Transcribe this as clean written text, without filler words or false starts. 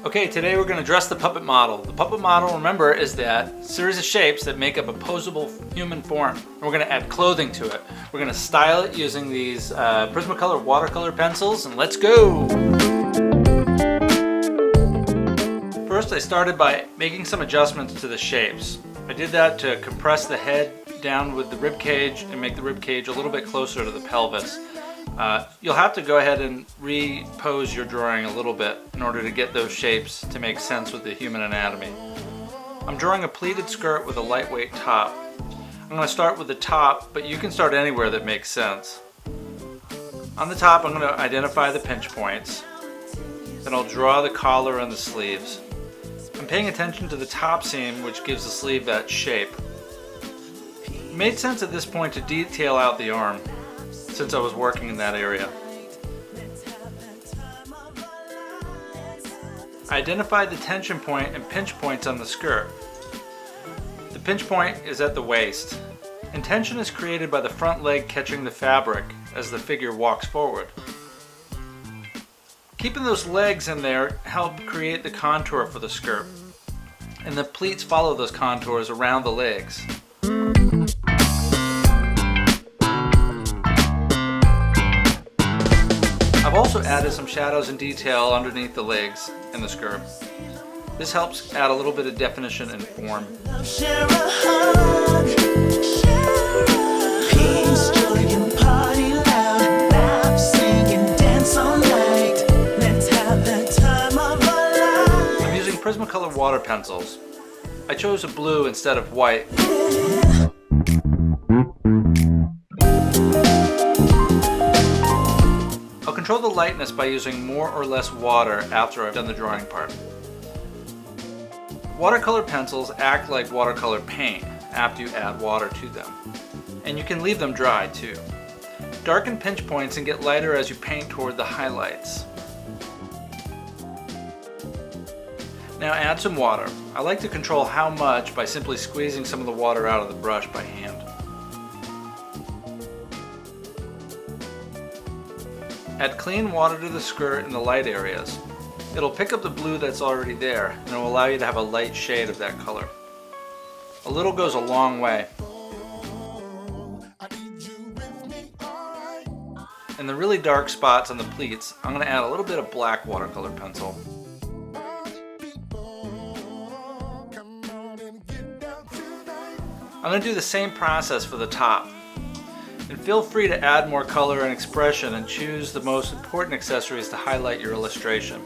Okay, today we're going to dress the puppet model. The puppet model, remember, is that series of shapes that make up a posable human form. And we're going to add clothing to it. We're going to style it using these PrismaColor watercolor pencils, and let's go! First, I started by making some adjustments to the shapes. I did that to compress the head down with the rib cage and make the rib cage a little bit closer to the pelvis. You'll have to go ahead and repose your drawing a little bit in order to get those shapes to make sense with the human anatomy. I'm drawing a pleated skirt with a lightweight top. I'm going to start with the top, but you can start anywhere that makes sense. On the top, I'm going to identify the pinch points. Then I'll draw the collar and the sleeves. I'm paying attention to the top seam, which gives the sleeve that shape. It made sense at this point to detail out the arm, since I was working in that area. I identified the tension point and pinch points on the skirt. The pinch point is at the waist, and tension is created by the front leg catching the fabric as the figure walks forward. Keeping those legs in there help create the contour for the skirt, and the pleats follow those contours around the legs. I've also added some shadows and detail underneath the legs and the skirt. This helps add a little bit of definition and form. I'm using PrismaColor water pencils. I chose a blue instead of white. Control the lightness by using more or less water after I've done the drawing part. Watercolor pencils act like watercolor paint after you add water to them. And you can leave them dry too. Darken pinch points and get lighter as you paint toward the highlights. Now add some water. I like to control how much by simply squeezing some of the water out of the brush by hand. Add clean water to the skirt in the light areas. It'll pick up the blue that's already there, and it will allow you to have a light shade of that color. A little goes a long way. In the really dark spots on the pleats, I'm going to add a little bit of black watercolor pencil. I'm going to do the same process for the top. And feel free to add more color and expression and choose the most important accessories to highlight your illustration.